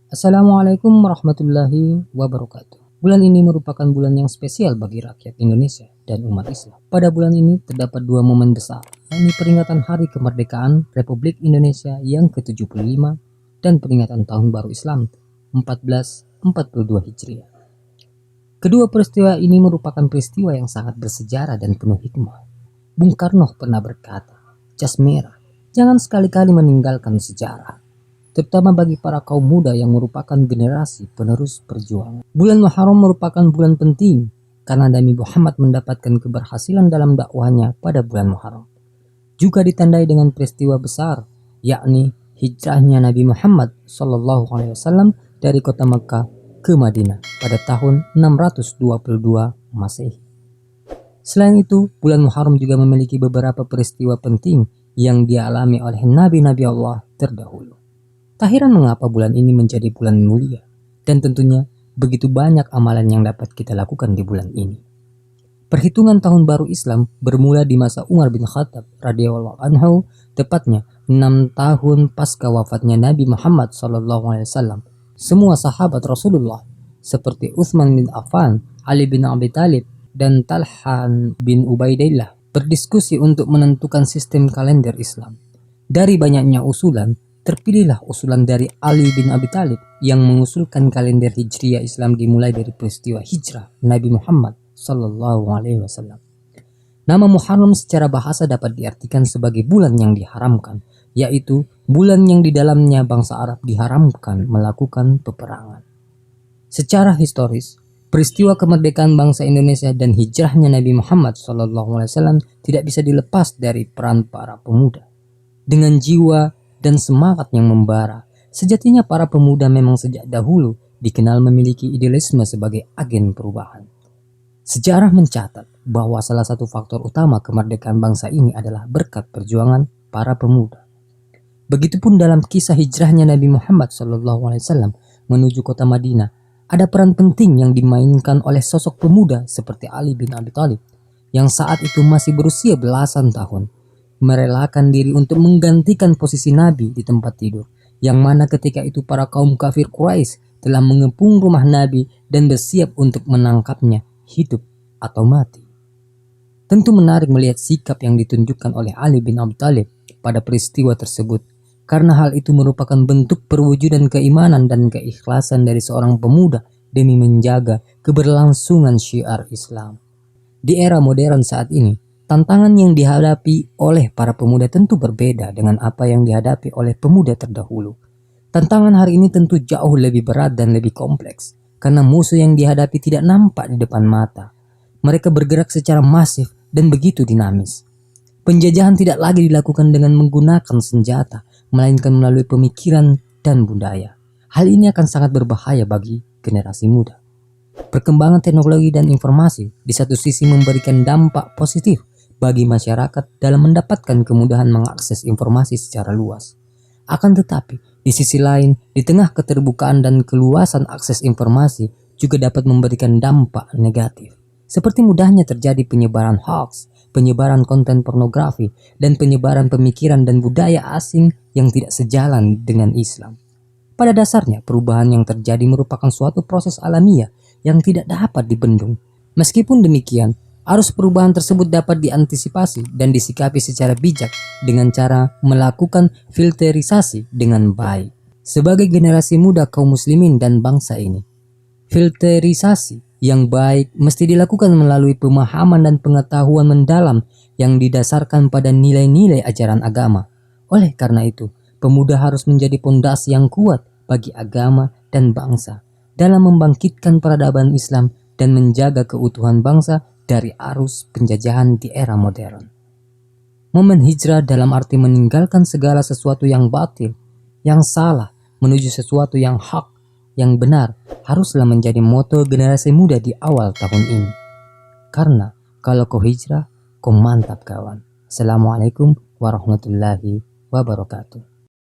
Assalamualaikum warahmatullahi wabarakatuh. Bulan ini merupakan bulan yang spesial bagi rakyat Indonesia dan umat Islam. Pada bulan ini terdapat dua momen besar, yakni peringatan Hari Kemerdekaan Republik Indonesia yang ke-75 dan peringatan Tahun Baru Islam 1442 Hijriah. Kedua peristiwa ini merupakan peristiwa yang sangat bersejarah dan penuh hikmah. Bung Karno pernah berkata, "Jas merah, jangan sekali-kali meninggalkan sejarah," terutama bagi para kaum muda yang merupakan generasi penerus perjuangan. Bulan Muharram merupakan bulan penting karena Nabi Muhammad mendapatkan keberhasilan dalam dakwahnya pada bulan Muharram. Juga ditandai dengan peristiwa besar, yakni hijrahnya Nabi Muhammad SAW dari kota Mekah ke Madinah pada tahun 622 Masehi. Selain itu, bulan Muharram juga memiliki beberapa peristiwa penting yang dialami oleh nabi-nabi Allah terdahulu. Tak heran mengapa bulan ini menjadi bulan mulia, dan tentunya begitu banyak amalan yang dapat kita lakukan di bulan ini. Perhitungan tahun baru Islam bermula di masa Umar bin Khattab radhiyallahu anhu, tepatnya 6 tahun pasca wafatnya Nabi Muhammad SAW. Semua sahabat Rasulullah seperti Utsman bin Affan, Ali bin Abi Thalib, dan Talha bin Ubaidillah berdiskusi untuk menentukan sistem kalender Islam. Dari banyaknya usulan, terpilihlah usulan dari Ali bin Abi Thalib yang mengusulkan kalender Hijriah Islam dimulai dari peristiwa hijrah Nabi Muhammad SAW. Nama Muharram secara bahasa dapat diartikan sebagai bulan yang diharamkan, yaitu bulan yang di dalamnya bangsa Arab diharamkan melakukan peperangan. Secara historis, peristiwa kemerdekaan bangsa Indonesia dan hijrahnya Nabi Muhammad SAW tidak bisa dilepas dari peran para pemuda. Dengan jiwa dan semangat yang membara, sejatinya para pemuda memang sejak dahulu dikenal memiliki idealisme sebagai agen perubahan. Sejarah mencatat bahwa salah satu faktor utama kemerdekaan bangsa ini adalah berkat perjuangan para pemuda. Begitupun dalam kisah hijrahnya Nabi Muhammad SAW menuju kota Madinah, ada peran penting yang dimainkan oleh sosok pemuda seperti Ali bin Abi Thalib yang saat itu masih berusia belasan tahun, merelakan diri untuk menggantikan posisi Nabi di tempat tidur, yang mana ketika itu para kaum kafir Quraisy telah mengepung rumah Nabi dan bersiap untuk menangkapnya hidup atau mati. Tentu menarik melihat sikap yang ditunjukkan oleh Ali bin Abi Thalib pada peristiwa tersebut, karena hal itu merupakan bentuk perwujudan keimanan dan keikhlasan dari seorang pemuda demi menjaga keberlangsungan syiar Islam. Di era modern saat ini, tantangan yang dihadapi oleh para pemuda tentu berbeda dengan apa yang dihadapi oleh pemuda terdahulu. Tantangan hari ini tentu jauh lebih berat dan lebih kompleks, karena musuh yang dihadapi tidak nampak di depan mata. Mereka bergerak secara masif dan begitu dinamis. Penjajahan tidak lagi dilakukan dengan menggunakan senjata, melainkan melalui pemikiran dan budaya. Hal ini akan sangat berbahaya bagi generasi muda. Perkembangan teknologi dan informasi di satu sisi memberikan dampak positif bagi masyarakat dalam mendapatkan kemudahan mengakses informasi secara luas. Akan tetapi, di sisi lain, di tengah keterbukaan dan keluasan akses informasi juga dapat memberikan dampak negatif. Seperti mudahnya terjadi penyebaran hoax, penyebaran konten pornografi, dan penyebaran pemikiran dan budaya asing yang tidak sejalan dengan Islam. Pada dasarnya, perubahan yang terjadi merupakan suatu proses alamiah yang tidak dapat dibendung. Meskipun demikian, arus perubahan tersebut dapat diantisipasi dan disikapi secara bijak dengan cara melakukan filterisasi dengan baik. Sebagai generasi muda kaum muslimin dan bangsa ini, filterisasi yang baik mesti dilakukan melalui pemahaman dan pengetahuan mendalam yang didasarkan pada nilai-nilai ajaran agama. Oleh karena itu, pemuda harus menjadi pondasi yang kuat bagi agama dan bangsa dalam membangkitkan peradaban Islam dan menjaga keutuhan bangsa dari arus penjajahan di era modern. Momen hijrah dalam arti meninggalkan segala sesuatu yang batil, yang salah, menuju sesuatu yang hak, yang benar, haruslah menjadi moto generasi muda di awal tahun ini. Karena kalau kau hijrah, kau mantap kawan. Assalamualaikum warahmatullahi wabarakatuh.